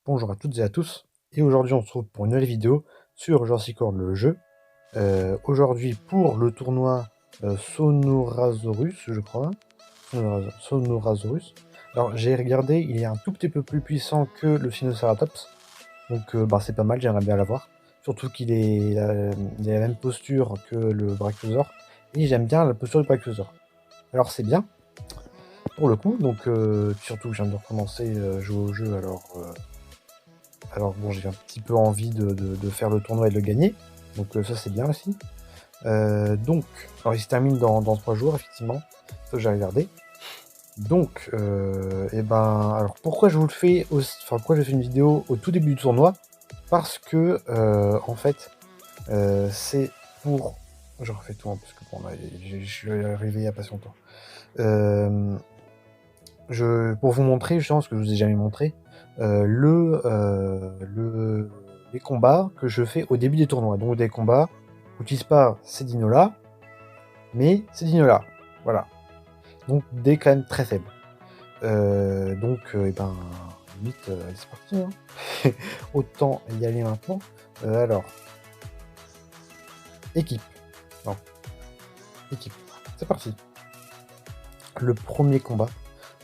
Bonjour à toutes et à tous, et aujourd'hui on se retrouve pour une nouvelle vidéo sur Jurassic World le jeu. Aujourd'hui pour le tournoi Sonorasaurus, je crois. Sonorasaurus. Alors j'ai regardé, il est un tout petit peu plus puissant que le Sinoceratops, donc c'est pas mal, j'aimerais bien l'avoir. Surtout il a la même posture que le Brachiosaur, et j'aime bien la posture du Brachiosaur. Alors c'est bien, pour le coup, donc surtout je viens de recommencer jouer au jeu, alors bon, j'ai un petit peu envie de faire le tournoi et de le gagner, donc ça c'est bien aussi. Alors il se termine dans 3 jours, effectivement, ça que j'ai regardé. Donc, alors pourquoi je vous le fais, enfin pourquoi je fais une vidéo au tout début du tournoi? Parce que, en fait, c'est pour... Je refais tout, hein, parce que bon là, je suis arrivé il n'y a pas si longtemps. Pour vous montrer justement ce que je vous ai jamais montré, les combats que je fais au début des tournois. Donc des combats, j'utilise pas ces dinos là, mais ces dinos là. Voilà. Donc des quand même très faibles. Limite, c'est parti. Hein. Autant y aller maintenant. Alors, équipe. Non, équipe. C'est parti. Le premier combat,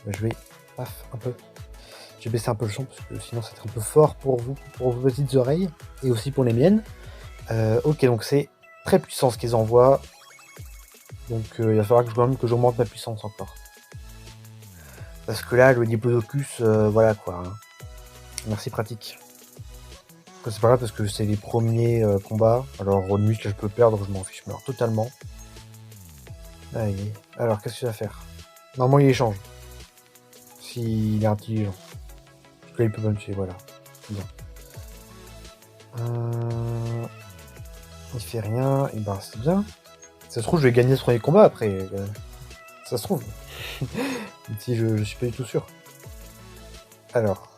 je vais un peu. J'ai baissé un peu le son parce que sinon c'est un peu fort pour vous, pour vos petites oreilles, et aussi pour les miennes. Ok, donc c'est très puissant ce qu'ils envoient. Donc il va falloir que j'augmente ma puissance encore. Parce que là, le Diplodocus, voilà quoi. Hein. Merci pratique. C'est pas grave parce que c'est les premiers combats. Alors limite là je peux perdre, je m'en fiche, je meurs totalement. Allez. Alors qu'est-ce qu'il va faire? Normalement il échange. S'il est intelligent. Parce que là il peut pas me tuer, voilà. Bien. Il fait rien, et ben c'est bien. Ça se trouve, je vais gagner ce premier combat après. Ça se trouve. Si je suis pas du tout sûr. Alors.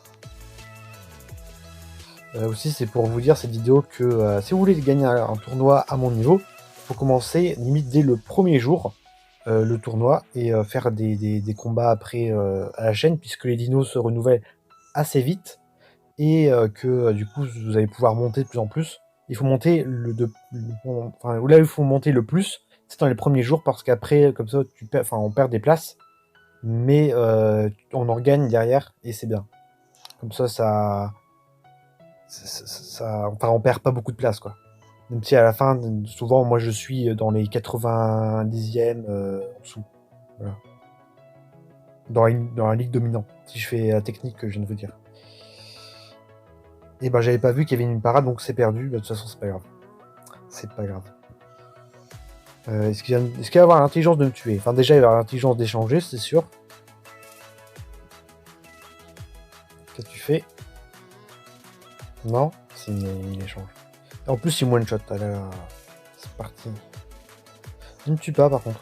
Aussi, c'est pour vous dire cette vidéo que si vous voulez gagner un tournoi à mon niveau, il faut commencer limite dès le premier jour le tournoi et faire des combats après à la chaîne, puisque les dinos se renouvellent assez vite et que du coup vous allez pouvoir monter de plus en plus. Il faut monter là où il faut monter le plus, c'est dans les premiers jours, parce qu'après comme ça on perd des places, mais on en gagne derrière et c'est bien. Comme ça on perd pas beaucoup de place quoi. Même si à la fin, souvent moi je suis dans les 90e en dessous. Voilà. Dans la ligue dominante, si je fais la technique que je viens de vous dire. Et ben j'avais pas vu qu'il y avait une parade, donc c'est perdu. De toute façon, c'est pas grave. C'est pas grave. Est-ce qu'il va avoir l'intelligence de me tuer? Enfin, déjà, il va avoir l'intelligence d'échanger, c'est sûr. Qu'est-ce que tu fais? Non? Si, il échange. Et en plus, il one shot. C'est parti. Il me tue pas, par contre.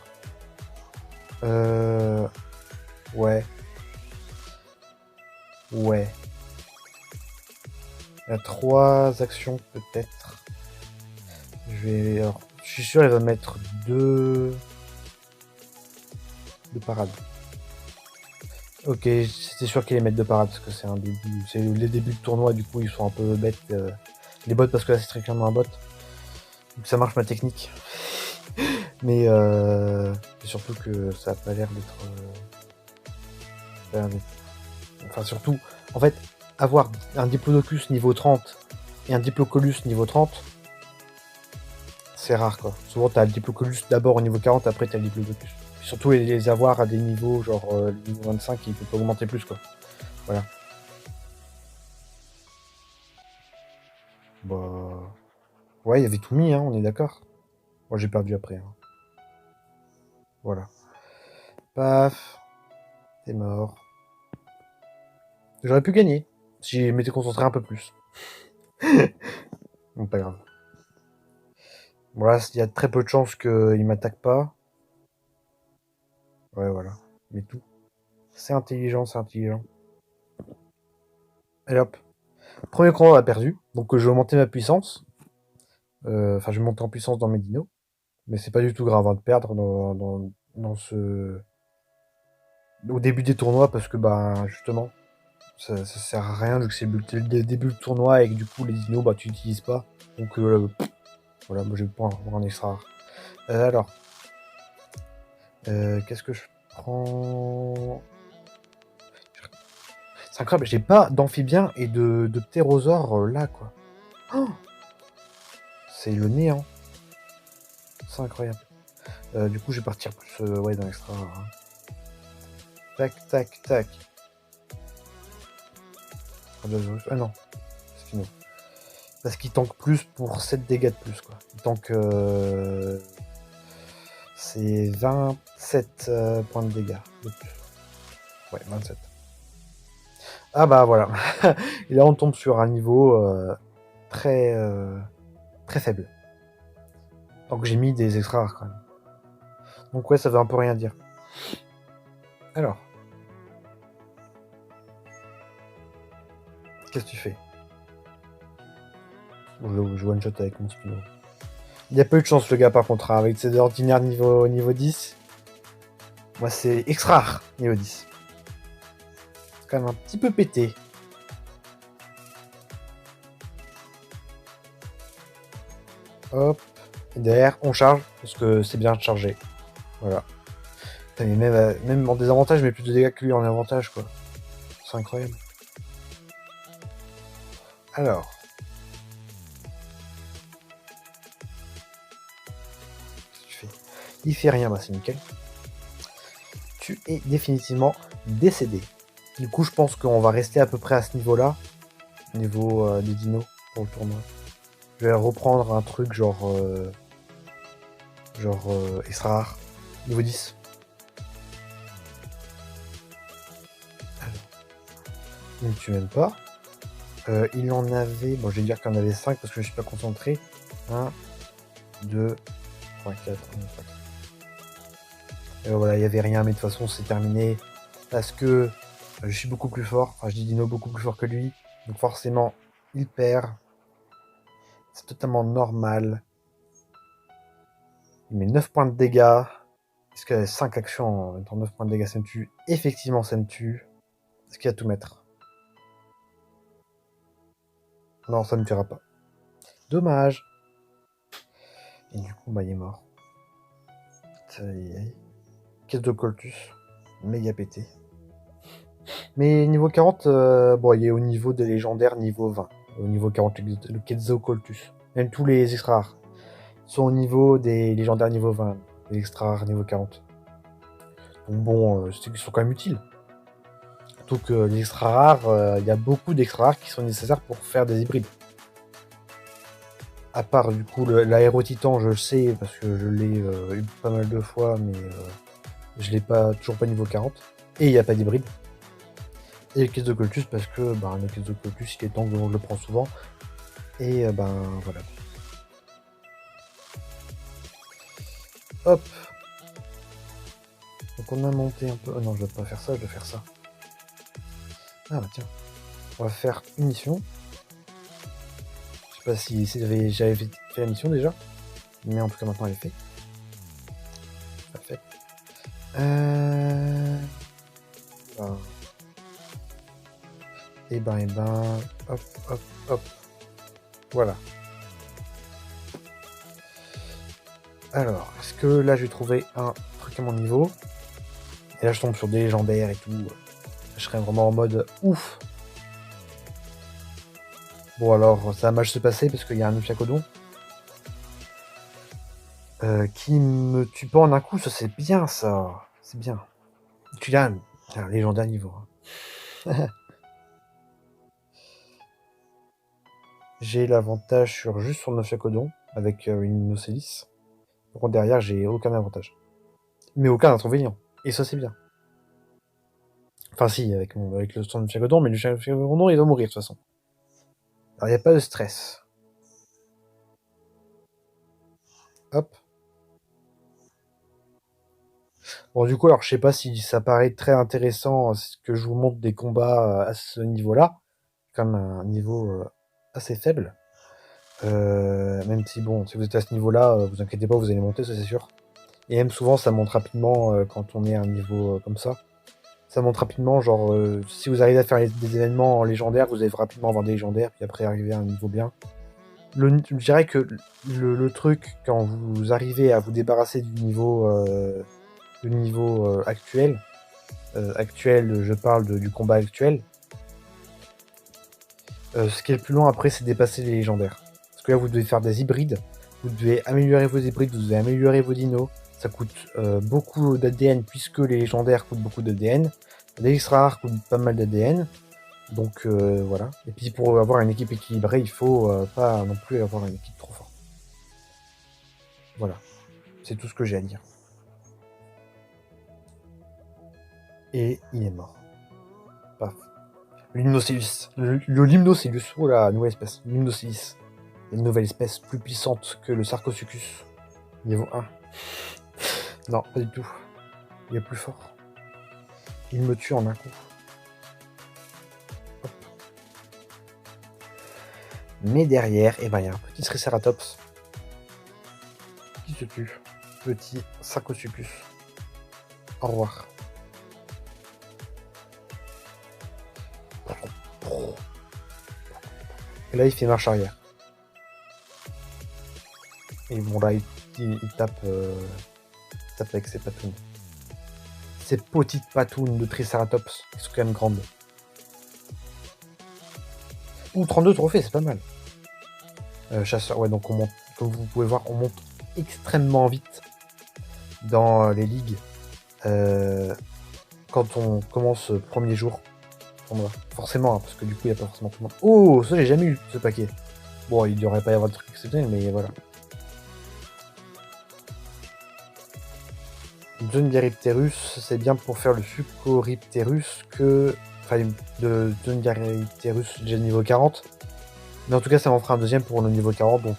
Ouais. Ouais. Il y a 3 actions, peut-être. Alors, je suis sûr, elle va mettre 2 parades. Ok, c'était sûr qu'il allait mettre 2 parades parce que c'est un début. C'est les débuts de tournoi, du coup, ils sont un peu bêtes. Les bots, parce que là, c'est très clairement un bot. Donc ça marche ma technique. Mais surtout que ça a pas l'air d'être. Enfin, surtout, en fait, avoir un Diplodocus niveau 30 et un Diplocolus niveau 30, c'est rare quoi. Souvent t'as le Diplocolus d'abord au niveau 40, après t'as le Diplodocus. Surtout les avoir à des niveaux genre le niveau 25, il peut pas augmenter plus quoi. Voilà. Bah. Ouais, il y avait tout mis, hein, on est d'accord. Moi j'ai perdu après. Hein. Voilà. Paf. T'es mort. J'aurais pu gagner si je m'étais concentré un peu plus. Bon, pas grave. Bon là, il y a très peu de chances qu'il m'attaque pas. Ouais, voilà. Mais tout. C'est intelligent, c'est intelligent. Allez hop. Premier combat, on a perdu. Donc je vais augmenter ma puissance. Enfin, je vais monter en puissance dans mes dinos. Mais c'est pas du tout grave hein, de perdre dans ce... Au début des tournois, parce que, justement, Ça sert à rien vu que c'est le début du tournoi et que du coup les dinos bah tu n'utilises pas. Donc voilà, moi je vais pas avoir un extra rare. Alors, qu'est-ce que je prends? C'est incroyable, j'ai pas d'amphibien et de ptérosaure là quoi. Oh, c'est le néant. C'est incroyable. Du coup je vais partir plus ouais, dans l'extra rare. Hein. Tac, tac, tac. Ah non, c'est fini. Parce qu'il tank plus pour 7 dégâts de plus quoi. Il tank c'est 27 points de dégâts de plus. Ouais, 27. Ah bah voilà. Et là on tombe sur un niveau très très faible. Donc j'ai mis des extra rares quand même. Donc ouais, ça veut un peu rien dire. Alors. Qu'est-ce que tu fais? Je one shot avec mon Spino. Il a pas eu de chance le gars par contre, hein, avec ses ordinaires niveau 10. Moi c'est extra rare niveau 10. C'est quand même un petit peu pété. Hop. Et derrière, on charge, parce que c'est bien de charger. Voilà. Putain, mais même en désavantage, mais plus de dégâts que lui en avantage, quoi. C'est incroyable. Alors. Qu'est-ce que tu fais? Il fait rien, bah c'est nickel. Tu es définitivement décédé. Du coup, je pense qu'on va rester à peu près à ce niveau-là. Niveau des dinos pour le tournoi. Je vais reprendre un truc genre extra rare. Niveau 10. Alors. Il ne tue même pas. Il en avait... Bon, je vais dire qu'il en avait 5 parce que je ne suis pas concentré. 1, 2, 3, 4, 1, 3, 4. Et voilà, il n'y avait rien, mais de toute façon, c'est terminé. Parce que je suis beaucoup plus fort. Enfin, je dis Dino beaucoup plus fort que lui. Donc forcément, il perd. C'est totalement normal. Il met 9 points de dégâts. Est-ce qu'il y a 5 actions en mettant 9 points de dégâts, ça me tue? Effectivement, ça me tue. Est-ce qu'il y a tout mettre? Non, ça ne me tuera pas. Dommage. Et du coup, bah, il est mort. Caisse de Coltus. Méga pété. Mais niveau 40, bon, il est au niveau des légendaires niveau 20. Au niveau 40, le Quetzalcoatlus. Même tous les extra rares sont au niveau des légendaires niveau 20. Les extra rares niveau 40. Donc bon, ils sont quand même utiles. Surtout que les extra rares, il y a beaucoup d'extra rares qui sont nécessaires pour faire des hybrides. À part du coup l'aérotitan, je le sais parce que je l'ai eu pas mal de fois, mais je l'ai toujours pas niveau 40. Et il n'y a pas d'hybride. Et le caisse de Coltus parce que le caisse de Coltus il est temps que je le prends souvent. Et voilà. Hop. Donc on a monté un peu. Oh non, je vais pas faire ça, je vais faire ça. Ah bah tiens. On va faire une mission. Je sais pas si j'avais fait la mission déjà. Mais en tout cas maintenant elle est faite. Parfait. Et hop, hop, hop. Voilà. Alors, est-ce que là, je vais trouver un truc à mon niveau? Et là, je tombe sur des légendaires et tout. Je serais vraiment en mode ouf. Bon, alors, ça va mal se passer parce qu'il y a un Ophicodon qui me tue pas en un coup. Ça, c'est bien, ça. C'est bien. Tu l'as un légendaire niveau. Hein. J'ai l'avantage juste sur Ophicodon avec une Nocélis. Par contre, derrière, j'ai aucun avantage. Mais aucun inconvénient. Et ça, c'est bien. Enfin, si, avec le stand de Fiagodon, mais le Fiagodon, il va mourir, de toute façon. Alors, il n'y a pas de stress. Hop. Bon, du coup, alors, je sais pas si ça paraît très intéressant que je vous montre des combats à ce niveau-là. Comme un niveau assez faible. Même si, bon, si vous êtes à ce niveau-là, vous inquiétez pas, vous allez monter, ça c'est sûr. Et même souvent, ça monte rapidement quand on est à un niveau comme ça. Ça monte rapidement, genre, si vous arrivez à faire des événements en légendaire, vous allez rapidement avoir des légendaires, puis après arriver à un niveau bien. Je dirais que le truc, quand vous arrivez à vous débarrasser du niveau actuel, je parle du combat actuel, ce qui est le plus long après, c'est dépasser les légendaires. Parce que là, vous devez faire des hybrides, vous devez améliorer vos hybrides, vous devez améliorer vos dinos, ça coûte beaucoup d'ADN puisque les légendaires coûtent beaucoup d'ADN, les extra rares coûtent pas mal d'ADN, donc voilà. Et puis pour avoir une équipe équilibrée, il faut pas non plus avoir une équipe trop forte. Voilà, c'est tout ce que j'ai à dire. Et il est mort. Paf. L'Hymnocellus. Le Limnocellus. Oh la nouvelle espèce. Limnocellus. Une nouvelle espèce plus puissante que le Sarcosuchus. Niveau 1. Non, pas du tout. Il est plus fort. Il me tue en un coup. Hop. Mais derrière, eh ben, il y a un petit Triceratops qui se tue. Petit Sarcosuchus. Au revoir. Et là, il fait marche arrière. Et bon, là, il tape avec ses patounes. Ces petites patounes de Triceratops, qui sont quand même grandes. Ouh, 32 trophées, c'est pas mal. Chasseur, ouais, donc on monte, comme vous pouvez voir, on monte extrêmement vite dans les ligues quand on commence premier jour. Forcément, hein, parce que du coup, il n'y a pas forcément tout le monde. Oh, ça, j'ai jamais eu ce paquet. Bon, il ne devrait pas y avoir de trucs exceptionnels, mais voilà. Zungaripterus, c'est bien pour faire le Sucoripterus que. Enfin, de Zungaripterus, j'ai le niveau 40. Mais en tout cas, ça m'en fera un deuxième pour le niveau 40, donc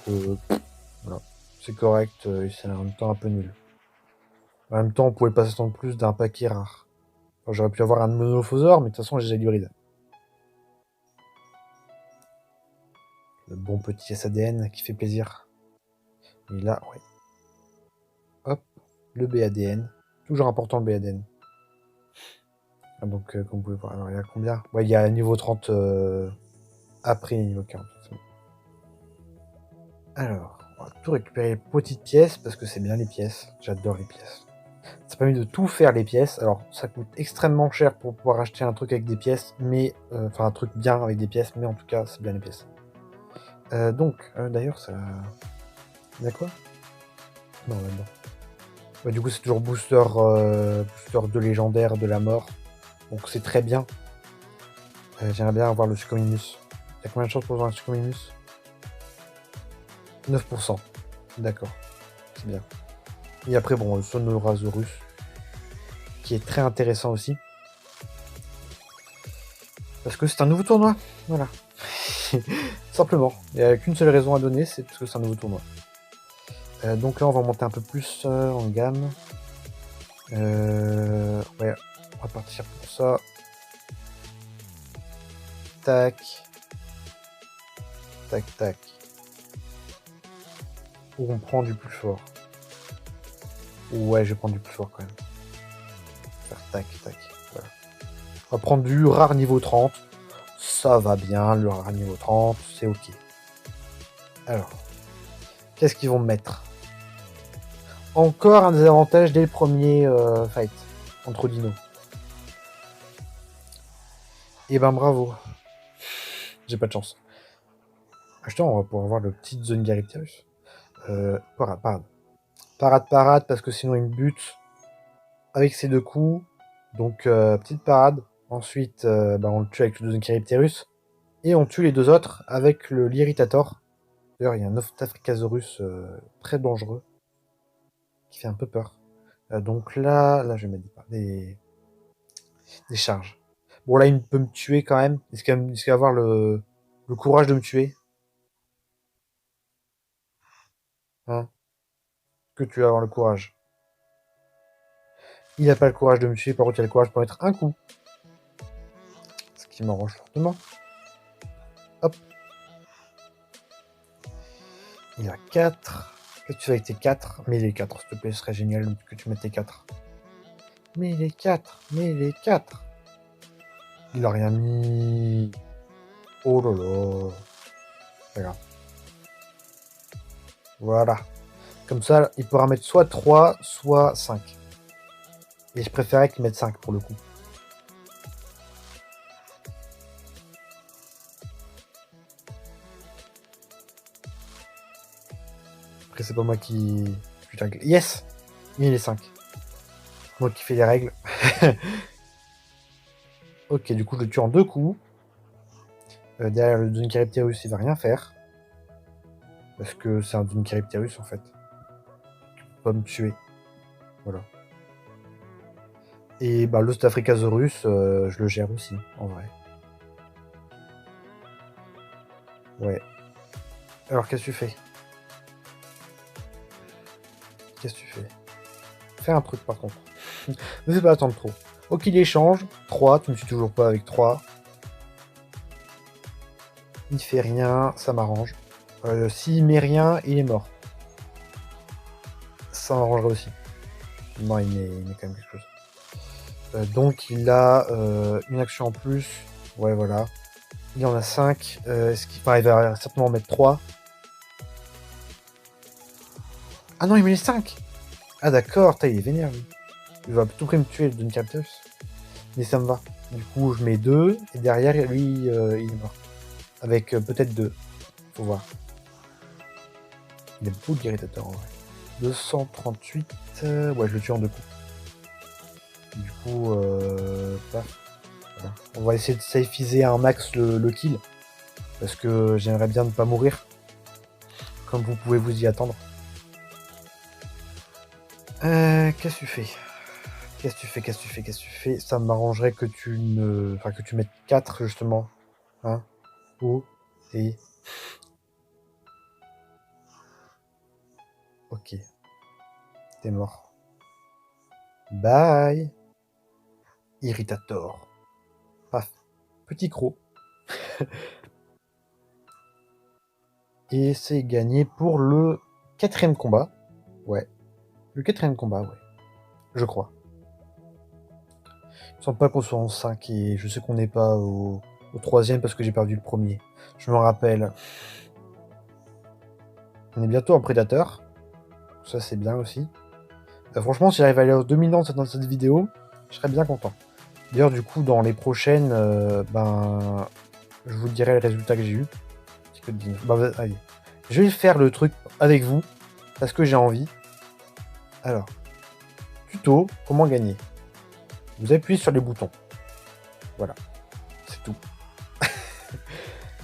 voilà. C'est correct, et c'est en même temps un peu nul. En même temps, on pouvait pas s'attendre plus d'un paquet rare. Enfin, j'aurais pu avoir un monophosaure, mais de toute façon, j'ai l'hybride. Le bon petit SADN qui fait plaisir. Et là, ouais. Hop, le BADN. Toujours important le BADN. Ah, donc, comme vous pouvez voir, alors il y a combien? Ouais, il y a niveau 30 après niveau 40. Alors, on va tout récupérer les petites pièces, parce que c'est bien les pièces. J'adore les pièces. Ça permet de tout faire les pièces. Alors, ça coûte extrêmement cher pour pouvoir acheter un truc avec des pièces, mais... Enfin, un truc bien avec des pièces, mais en tout cas, c'est bien les pièces. Donc, d'ailleurs, ça... Il y a quoi? Non, là-dedans. Bah, du coup, c'est toujours booster, booster de légendaire de la mort. Donc, c'est très bien. J'aimerais bien avoir le Suchomimus. Il y a combien de chances pour avoir un Suchomimus? 9%. D'accord. C'est bien. Et après, bon, le Sonorasaurus, qui est très intéressant aussi. Parce que c'est un nouveau tournoi. Voilà. Simplement. Il n'y a qu'une seule raison à donner, c'est parce que c'est un nouveau tournoi. Donc là, on va monter un peu plus en gamme. Ouais, on va partir pour ça. Tac. Tac, tac. Ou on prend du plus fort. Ouais, je vais prendre du plus fort quand même. Faire tac, tac. Voilà. On va prendre du rare niveau 30. Ça va bien, le rare niveau 30, c'est ok. Alors, qu'est-ce qu'ils vont me mettre? Encore un désavantage dès le premier fight entre dinos. Et ben bravo. J'ai pas de chance. Attends, on va pouvoir voir le petit Zungaripterus. Parade. Parade, parce que sinon il me bute avec ses deux coups. Donc, petite parade. Ensuite, on le tue avec le Zungaripterus. Et on tue les deux autres avec le l'Irritator. D'ailleurs, il y a un Ophtaphricasaurus très dangereux. Qui fait un peu peur. Donc là, je vais mettre des charges. Bon, là, il peut me tuer quand même. Est-ce qu'il va avoir le courage de me tuer? Hein? Que tu vas avoir le courage? Il n'a pas le courage de me tuer, par contre, il a le courage pour mettre un coup. Ce qui m'arrange fortement. Hop. Il a 4. Qu'est-ce que tu fais avec tes 4? Mais les 4, s'il te plaît, ce serait génial que tu mettes tes 4. Mais les 4. Il a rien mis. Oh là là. Pas grave. Voilà. Comme ça, il pourra mettre soit 3, soit 5. Et je préférais qu'il mette 5 pour le coup. Après, c'est pas moi qui... Yes! Il est 5. Moi qui fais les règles. Ok, du coup, je le tue en 2 coups. Derrière le Dunkeripterus, il va rien faire. Parce que c'est un Dunkeripterus, en fait. Il peut pas me tuer. Voilà. Et bah, l'Ostafricasaurus, je le gère aussi, en vrai. Ouais. Alors, qu'est-ce que tu fais? Qu'est-ce que tu fais? Fais un truc, par contre. Ne fais pas attendre trop. Ok, il échange. 3, tu ne suis toujours pas avec 3. Il fait rien, ça m'arrange. S'il met rien, il est mort. Ça m'arrangerait aussi. Non, il met quand même quelque chose. Donc il a une action en plus. Ouais, voilà. Il en a 5. Est-ce qu'il il va certainement en mettre 3. Ah non, il met les 5. Ah d'accord, il est vénère lui. Il va tout près me tuer le Dunkeripterus. Mais ça me va. Du coup, je mets 2. Et derrière, lui, il est mort. Avec peut-être 2. Faut voir. Il a beaucoup de guérissateur en vrai. 238. Ouais, je le tue en 2 coups. Du coup, paf. Voilà. On va essayer de safeiser un max le kill. Parce que j'aimerais bien ne pas mourir. Comme vous pouvez vous y attendre. Qu'est-ce que tu fais? Qu'est-ce que tu fais? Qu'est-ce que tu fais? Qu'est-ce que tu fais? Ça m'arrangerait que tu ne... Enfin, que tu mettes 4, justement. Hein? Oh. Et... Ok. T'es mort. Bye. Irritator. Paf. Petit croc. Et c'est gagné pour le 4e combat. Ouais. Le 4e combat, ouais. Je crois. Je sens pas qu'on soit en 5 et je sais qu'on n'est pas au 3e parce que j'ai perdu le premier. Je me rappelle. On est bientôt en prédateur. Ça, c'est bien aussi. Franchement, si j'arrive à aller au dominante dans cette vidéo, je serais bien content. D'ailleurs, du coup, dans les prochaines, ben, je vous dirai le résultat que j'ai eu. Bah, allez. Je vais faire le truc avec vous parce que j'ai envie. Alors, tuto, comment gagner? Vous appuyez sur les boutons. Voilà, c'est tout.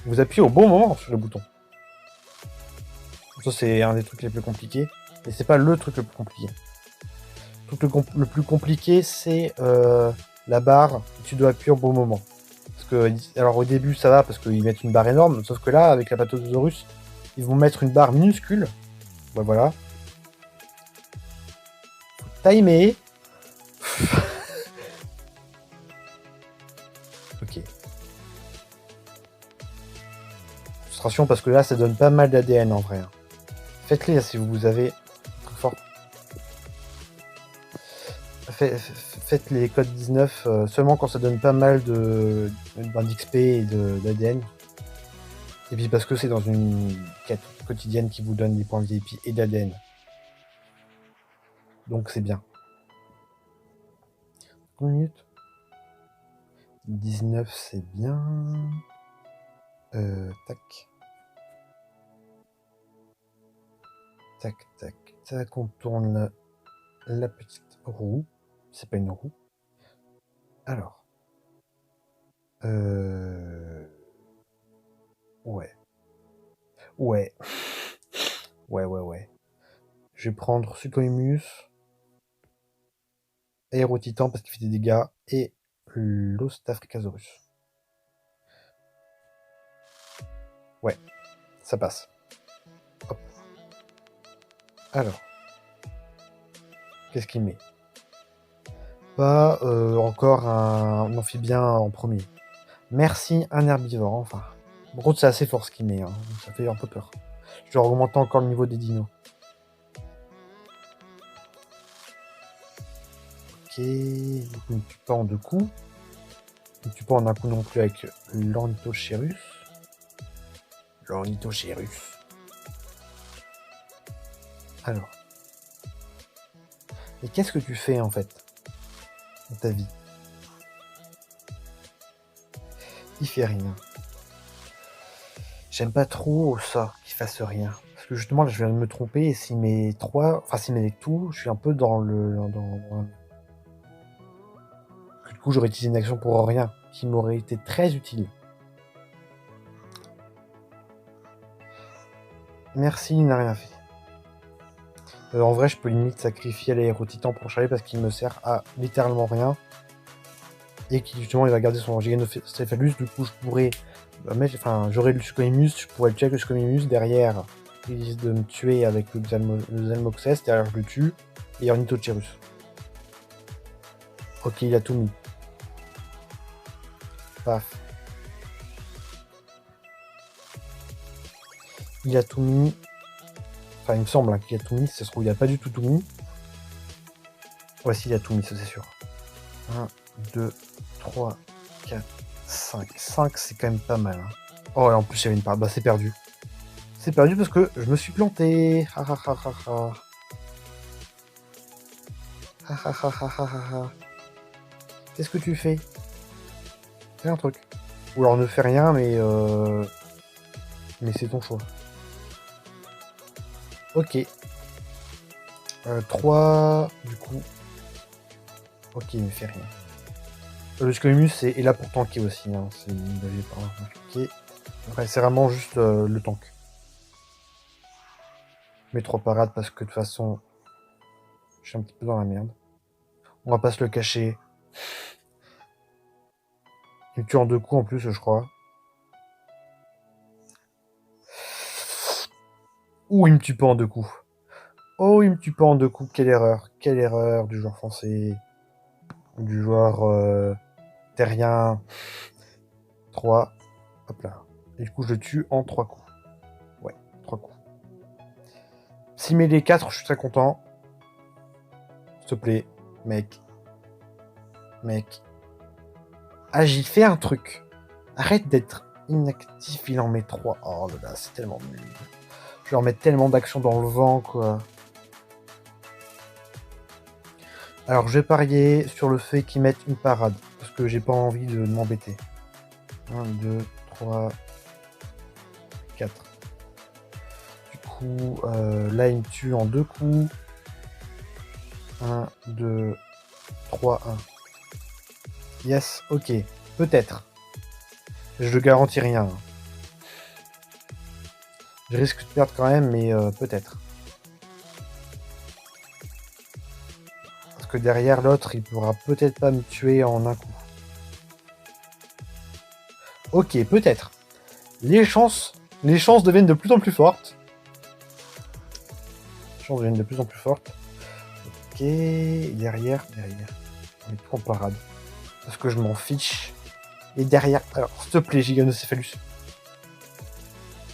Vous appuyez au bon moment sur le bouton. Ça, c'est un des trucs les plus compliqués. Et c'est pas le truc le plus compliqué. Le truc le plus compliqué, c'est la barre. Tu dois appuyer au bon moment. Parce que, alors au début, ça va parce qu'ils mettent une barre énorme. Sauf que là, avec la Patosaurus, ils vont mettre une barre minuscule. Ouais, voilà. Timer. Ok. Frustration parce que là, ça donne pas mal d'ADN en vrai. Hein. Faites-les si vous avez très fort. Faites les codes 19 seulement quand ça donne pas mal d'XP et d'ADN. Et puis parce que c'est dans une quête quotidienne qui vous donne des points VIP et d'ADN. Donc c'est bien. Combien de minutes? 19 c'est bien. Tac. Tac, tac, tac. On tourne la petite roue. C'est pas une roue. Alors. Ouais. Ouais. Ouais. Je vais prendre Suchoimus, Aérotitan parce qu'il fait des dégâts, et l'Ostafricasaurus. Ouais, ça passe. Hop. Alors. Qu'est-ce qu'il met? Pas encore un amphibien en premier. Merci, un herbivore, enfin. Par contre, c'est assez fort ce qu'il met, hein. Ça fait un peu peur. Je vais augmenter encore le niveau des dinos. Ok, il ne tue pas en 2 coups. Il tue pas en un coup non plus avec l'Ornithochérus. L'Ornithochérus. Alors. Et qu'est-ce que tu fais en fait dans ta vie? Il fait rien. J'aime pas trop ça, qu'il fasse rien. Parce que justement, là, je viens de me tromper, et s'il met 3, enfin s'il met tout, je suis un peu dans le... Du coup, j'aurais utilisé une action pour rien, qui m'aurait été très utile. Merci, il n'a rien fait. En vrai, je peux limite sacrifier l'aérotitan pour Charlie parce qu'il me sert à littéralement rien. Et qui justement, il va garder son Giganocéphalus. Du coup, je pourrais mettre... Enfin, j'aurais le Scoimus, je pourrais le tuer avec le Scoimus. Derrière, il risque de me tuer avec le Zalmoxès. Derrière, je le tue. Et Ornithochérus. Ok, il a tout mis. Paf. Il a tout mis. Enfin, il me semble qu'il a tout mis. Si ça se trouve, il a pas du tout mis. Voici, il a tout mis, ça c'est sûr. 1, 2, 3, 4, 5. 5, c'est quand même pas mal. Hein. Oh, et en plus, il y avait une part. Bah, c'est perdu. C'est perdu parce que je me suis planté. Ha ha ha ha ha. Ha ha ha ha ha ha. Qu'est-ce que tu fais? Fais un truc. Ou alors ne fais rien, mais c'est ton choix. Ok. 3, du coup. Ok, il ne fait rien. Le Scoimus est là pour tanker aussi. Hein. C'est ok. Ouais, c'est vraiment juste le tank. Mes 3 parades parce que de toute façon, je suis un petit peu dans la merde. On va pas se le cacher. Il me tue en 2 coups en plus, je crois. Ouh, il me tue pas en 2 coups. Oh, il me tue pas en 2 coups. Quelle erreur du joueur français. Du joueur terrien. 3. Hop là. Et du coup, je le tue en 3 coups. Ouais, 3 coups. S'il met les 4, je suis très content. S'il te plaît, mec. Mec. Agis, fais un truc. Arrête d'être inactif, il en met 3. Oh là là, c'est tellement nul. Je leur mets tellement d'actions dans le vent, quoi. Alors, je vais parier sur le fait qu'ils mettent une parade. Parce que j'ai pas envie de m'embêter. 1, 2, 3, 4. Du coup, là, il me tue en 2 coups. 1, 2, 3, 1. Yes, ok. Peut-être. Je ne garantis rien. Je risque de perdre quand même, mais peut-être. Parce que derrière, l'autre, il pourra peut-être pas me tuer en un coup. Ok, peut-être. Les chances deviennent de plus en plus fortes. Les chances deviennent de plus en plus fortes. Ok, derrière. On est tout en parade. Parce que je m'en fiche. Et derrière... Alors, s'il te plaît, Giganocéphalus.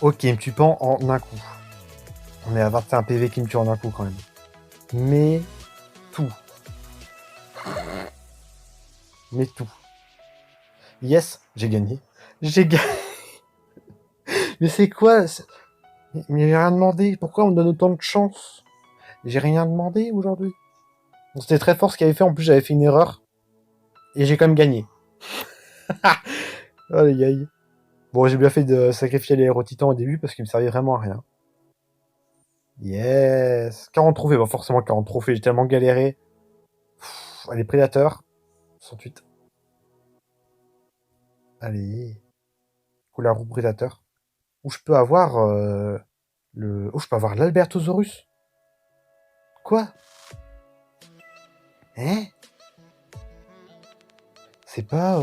Ok, il me tue pas en un coup. On est à 21 PV qui me tue en un coup quand même. Mais tout. Mais tout. Yes, j'ai gagné. J'ai gagné. Mais c'est quoi? Mais j'ai rien demandé. Pourquoi on me donne autant de chance? J'ai rien demandé aujourd'hui. C'était très fort ce qu'il avait fait. En plus, j'avais fait une erreur. Et j'ai quand même gagné. Aïe aïe. Bon, j'ai bien fait de sacrifier l'aérotitans au début parce qu'il me servait vraiment à rien. Yes. 40 trophées. Bon, forcément 40 trophées. J'ai tellement galéré. Allez, prédateur. 68. Allez. Couleur roue prédateur. Où je peux avoir je peux avoir l'Albertosaurus. Quoi? Hein? C'est pas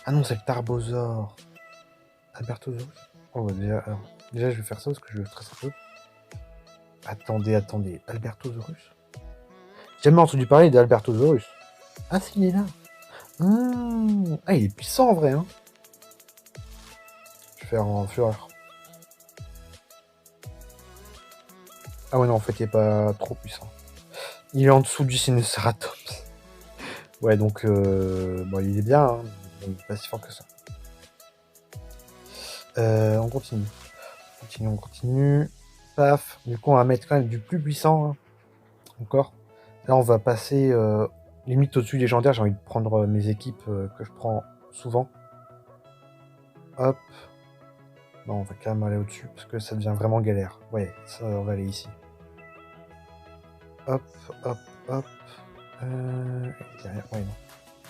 Ah non, c'est le Tarbosaure. Albertosaurus. Oh bah déjà je vais faire ça parce que je vais stresser un peu. Attendez. Albertosaurus. J'ai jamais entendu parler d'Albertosaurus. Ah si, il est là. Ah, il est puissant en vrai, hein. Je vais faire en fureur. Ah ouais, non, en fait, il est pas trop puissant. Il est en dessous du Sinnoceratops. Ouais, donc bon, il est bien, hein, mais il est pas si fort que ça. On continue. On continue. Paf. Du coup, on va mettre quand même du plus puissant. Hein. Encore. Là, on va passer limite au-dessus légendaire. J'ai envie de prendre mes équipes que je prends souvent. Hop. Bon, on va quand même aller au-dessus parce que ça devient vraiment galère. Ouais, ça, on va aller ici. Hop, hop, hop. Ouais, non.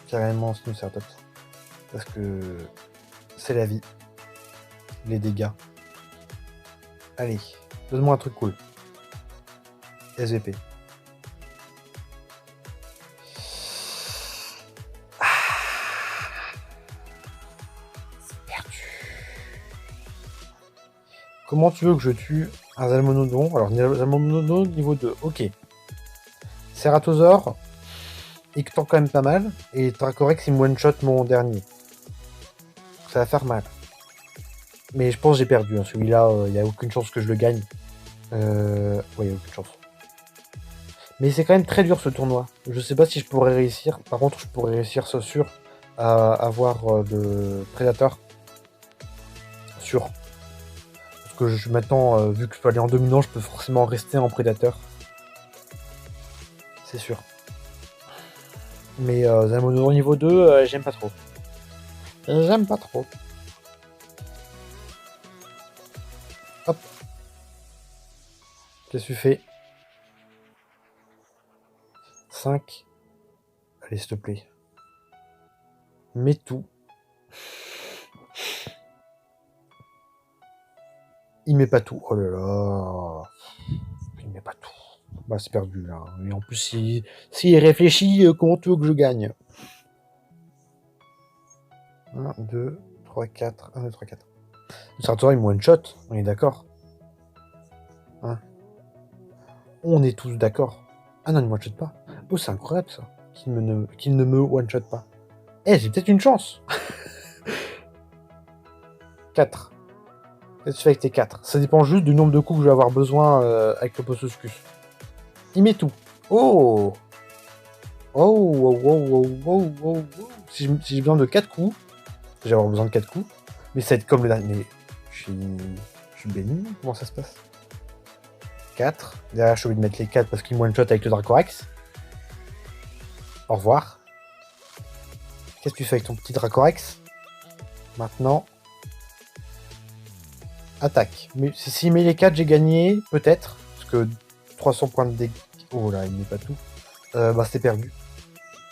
Carrément Sinnoceratops. Parce que c'est la vie. Les dégâts. Allez, donne-moi un truc cool. SVP. C'est perdu. Comment tu veux que je tue un Zalmonodon? Alors, Zalmonodon niveau 2, ok. Ceratosaure, il tend quand même pas mal. Et Dracorex, il me one-shot mon dernier. Ça va faire mal. Mais je pense que j'ai perdu. Hein. Celui-là, il n'y a aucune chance que je le gagne. Ouais, il n'y a aucune chance. Mais c'est quand même très dur ce tournoi. Je sais pas si je pourrais réussir. Par contre, je pourrais réussir, c'est sûr, à avoir de prédateurs. Sûr. Parce que maintenant, vu que je peux aller en dominant, je peux forcément rester en prédateur. C'est sûr. Mais Zalmonodon niveau 2, j'aime pas trop. J'aime pas trop. Hop. Qu'est-ce que tu fais? 5. Allez, s'il te plaît. Mets tout. Il met pas tout. Oh là là. Il met pas tout. Bah, c'est perdu là. Et en plus, s'il réfléchit, comment tu veux que je gagne? 1, 2, 3, 4. 1, 2, 3, 4. Le Sartori, il me one-shot. On est d'accord. Hein? On est tous d'accord. Ah non, il me one-shot pas. Oh, c'est incroyable ça. Qu'il ne me one-shot pas. Eh, j'ai peut-être une chance. 4. Qu'est-ce que tu fais avec tes 4? Ça dépend juste du nombre de coups que je vais avoir besoin avec le Postoscus. Il met tout. Oh! Oh, oh, oh, oh, oh, oh, oh. Si j'ai besoin de 4 coups, je vais avoir besoin de 4 coups. Mais ça va être comme le dernier. Mais je suis béni. Comment ça se passe? 4. Derrière, je suis obligé de mettre les 4 parce qu'il me one-shot avec le Dracorex. Au revoir. Qu'est-ce que tu fais avec ton petit Dracorex? Maintenant. Attaque. Mais s'il met les 4, j'ai gagné. Peut-être. Parce que 300 points de dégâts. Oh là, il met pas tout. Bah, c'était perdu.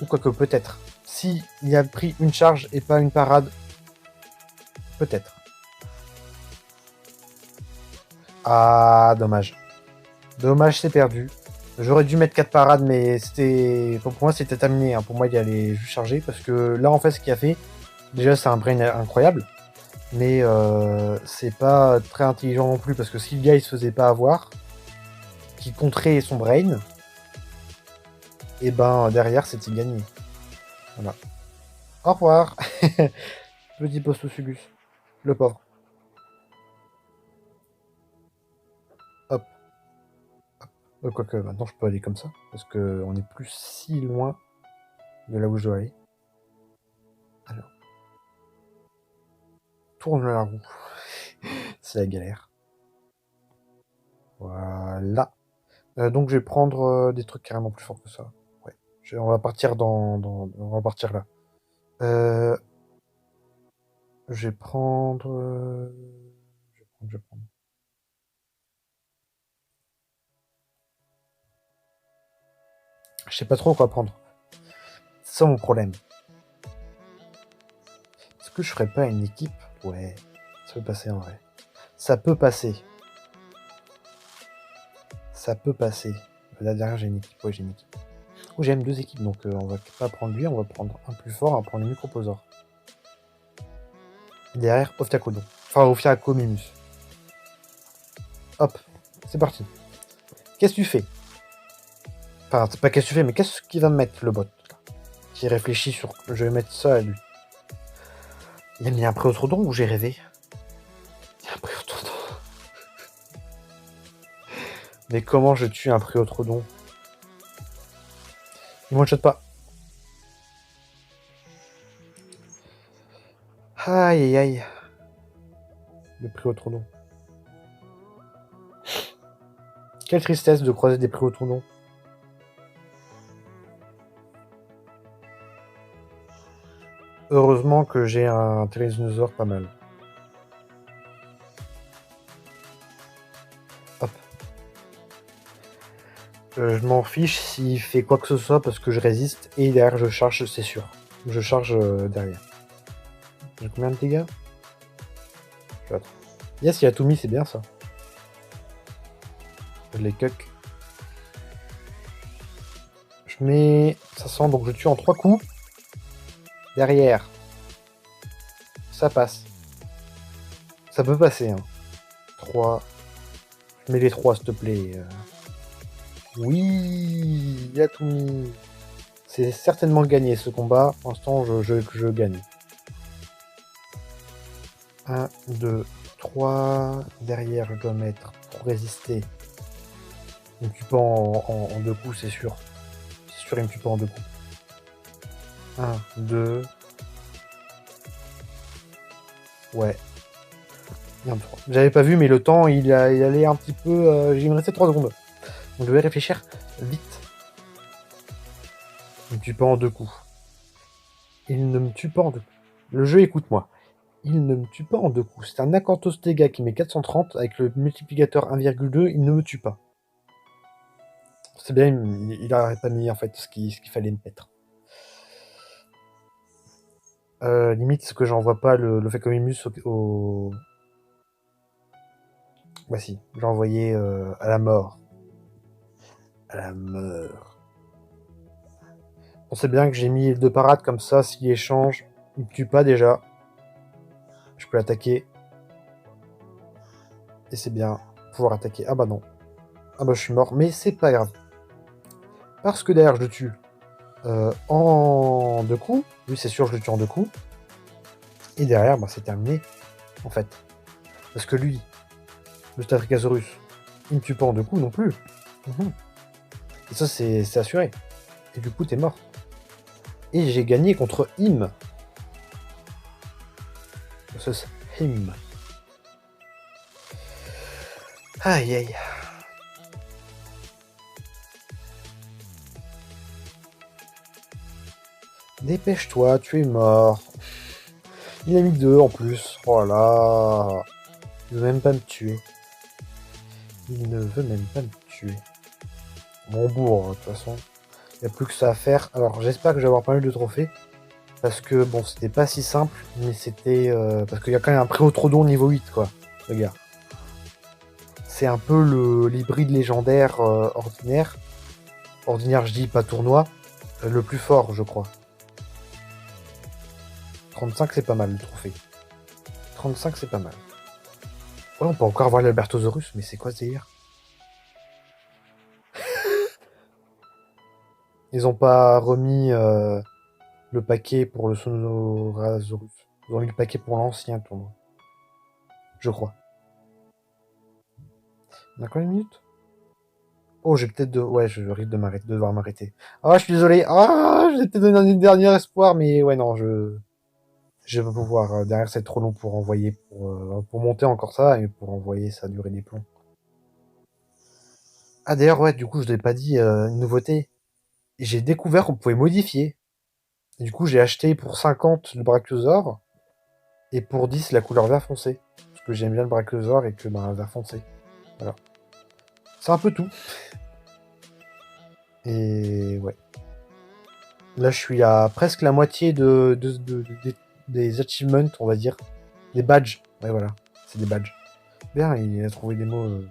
Ou quoique, peut-être. Si il a pris une charge et pas une parade. Peut-être. Ah, dommage. Dommage, c'est perdu. J'aurais dû mettre 4 parades, mais c'était. Pour moi, c'était terminé. Hein. Pour moi, il allait juste charger. Parce que là, en fait, ce qu'il a fait, déjà, c'est un brain incroyable. Mais c'est pas très intelligent non plus. Parce que si le gars, il se faisait pas avoir, qui contrait son brain, et ben derrière, c'était gagné. Voilà. Au revoir. Petit Postosubus. Le pauvre. Hop. Quoique, maintenant, je peux aller comme ça. Parce qu'on n'est plus si loin de là où je dois aller. Alors. Tourne la roue. C'est la galère. Voilà. Donc, je vais prendre des trucs carrément plus forts que ça. Ouais. On va partir on va partir là. Je vais prendre... Je vais prendre. Je sais pas trop quoi prendre. C'est ça mon problème. Est-ce que je ferais pas une équipe? Ouais. Ça peut passer en vrai. Ça peut passer. Ça peut passer. Là derrière j'ai une équipe. Ouais, j'ai une équipe. Oh, j'aime 2 équipes, donc on va pas prendre lui, on va prendre un plus fort, on va prendre le Microposaure. Et derrière, Ophiakodon. Enfin, Ophiacomimus. Hop, c'est parti. Qu'est-ce que tu fais? Enfin, c'est pas qu'est-ce que tu fais, mais qu'est-ce qu'il va me mettre, le bot là, qui réfléchit sur... Je vais mettre ça à lui. Il a mis un Préotrodon ou j'ai rêvé? Il y a un Préotrodon. Mais comment je tue un Préotrodon? Il one shot pas. Aïe aïe aïe. Le prix au tournoi. Quelle tristesse de croiser des prix au tournoi. Heureusement que j'ai un Tyrannosaure pas mal. Hop. Je m'en fiche s'il fait quoi que ce soit parce que je résiste et derrière je charge, c'est sûr. Je charge derrière. J'ai combien de dégâts? 4. Yes, il a tout mis, c'est bien ça. Je les cuck. Je mets 500, donc je tue en 3 coups. Derrière. Ça passe. Ça peut passer, hein. 3. Je mets les 3, s'il te plaît. Oui, il a tout mis. C'est certainement gagné ce combat. Pour l'instant, je gagne. 1, 2, 3. Derrière, je dois mettre pour résister. Il me tue pas en 2 coups, c'est sûr. C'est sûr, il me tue pas en 2 coups. 1, 2. Ouais. J'avais pas vu, mais le temps, il allait un petit peu... il me restait 3 secondes. Donc je vais réfléchir vite. Il me tue pas en 2 coups. Il ne me tue pas en 2 coups. Le jeu, écoute-moi. Il ne me tue pas en 2 coups. C'est un Acanthos Tega qui met 430. Avec le multiplicateur 1,2, il ne me tue pas. C'est bien, il n'aurait pas mis en fait ce qu'il fallait me mettre. Limite, ce que j'envoie pas le fait comme Imus au... Bah si, j'ai envoyé à la mort. À la mort. On sait bien que j'ai mis de parade comme ça, s'il échange, il me tue pas déjà. Je peux l'attaquer. Et c'est bien, pouvoir attaquer. Ah bah non. Ah bah je suis mort, mais c'est pas grave. Parce que derrière je le tue en 2 coups. Lui c'est sûr je le tue en 2 coups. Et derrière, bah, c'est terminé, en fait. Parce que lui, le Staphylococcus, il ne tue pas en 2 coups non plus. Et ça, c'est assuré. Et du coup, t'es mort. Et j'ai gagné contre him. C'est him. Aïe aïe. Dépêche-toi, tu es mort. Il a mis 2 en plus. Oh là. Il veut même pas me tuer. Il ne veut même pas me tuer. Bon bourre, de toute façon. Il n'y a plus que ça à faire. Alors, j'espère que je vais avoir pas mal de trophées. Parce que, bon, c'était pas si simple, mais c'était... parce qu'il y a quand même un Préautrodon niveau 8, quoi, le gars. C'est un peu l'hybride légendaire ordinaire. Ordinaire, je dis, pas tournoi. Le plus fort, je crois. 35, c'est pas mal, le trophée. 35, c'est pas mal. Ouais, on peut encore avoir l'Albertosaurus, mais c'est quoi ce délire? Ils ont pas remis le paquet pour le Sonorasaurus. Ils ont mis le paquet pour l'ancien tournoi. Je crois. On a combien de minutes? Oh, j'ai peut-être de... Ouais, je risque de devoir m'arrêter. Ah, je suis désolé. Ah, j'ai peut-être donné un dernier espoir, mais ouais, non, je vais pas pouvoir. Derrière, c'est trop long pour envoyer, pour monter encore ça, et pour envoyer, ça a duré des plombs. Ah, d'ailleurs, ouais, du coup, je l'ai pas dit, une nouveauté. J'ai découvert qu'on pouvait modifier. Et du coup, j'ai acheté pour 50 le Brachiosaure, et pour 10 la couleur vert foncé. Parce que j'aime bien le Brachiosaure et que, ben, vert foncé. Voilà. C'est un peu tout. Et ouais. Là, je suis à presque la moitié des achievements, on va dire. Des badges. Ouais, voilà. C'est des badges. Bien, il a trouvé des mots.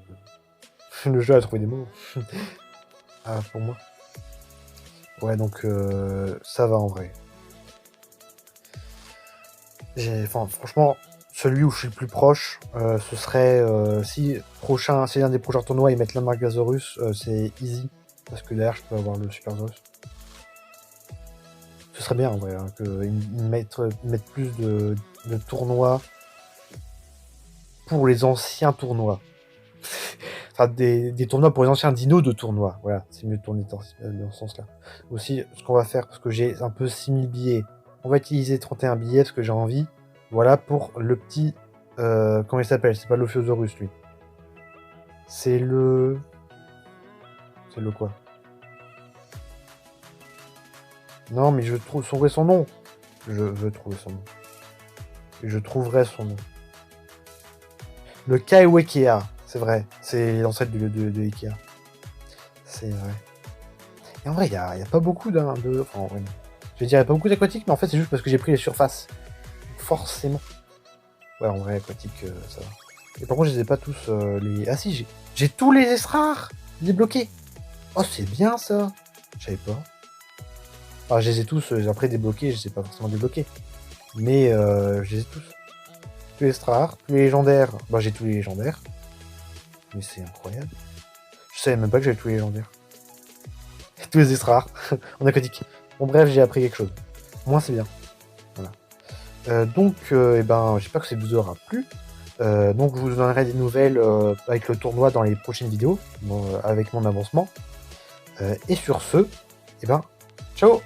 Le jeu a trouvé des mots. Ah, pour moi. Ouais, donc ça va en vrai. Enfin, franchement, celui où je suis le plus proche, ce serait si un des prochains tournois ils mettent l'Amargasaurus, c'est easy. Parce que derrière, je peux avoir le Supersaurus. Ce serait bien en vrai, hein, qu'ils mettent plus de tournois pour les anciens tournois. Enfin, des tournois pour les anciens dinos de tournois. Voilà, c'est mieux de tourner dans ce sens-là. Aussi, ce qu'on va faire, parce que j'ai un peu 6000 billets, on va utiliser 31 billets, parce que j'ai envie. Voilà, pour le petit... comment il s'appelle? C'est pas l'Ophiosaurus, lui. C'est le... C'est le quoi? Non, mais je trouverai son nom. Je veux trouver son nom. Je trouverai son nom. Le Kaiwekea, c'est vrai. C'est l'ancêtre de Ikea. C'est vrai. Et en vrai, il y a pas beaucoup de... Enfin, ouais, je vais dire, il n'y a pas beaucoup d'aquatiques, mais en fait, c'est juste parce que j'ai pris les surfaces. Forcément. Ouais, en vrai, aquatique, ça va. Et par contre, je les ai pas tous, les... Ah si, j'ai tous les estrars débloqués. Oh, c'est bien, ça. Je savais pas. Enfin, je les ai tous, après débloqués, je les ai pas forcément débloqués. Mais, je les ai tous. Tous les estrars, tous les légendaires. Bah, j'ai tous les légendaires. Mais c'est incroyable. Je savais même pas que j'avais tous les légendaires. Tous les estrars. En aquatique. Bon, bref, j'ai appris quelque chose. Moi, c'est bien. Voilà. Donc, eh ben, j'espère que cette vidéo aura plu. Donc, je vous donnerai des nouvelles avec le tournoi dans les prochaines vidéos, avec mon avancement. Et sur ce, eh ben, ciao!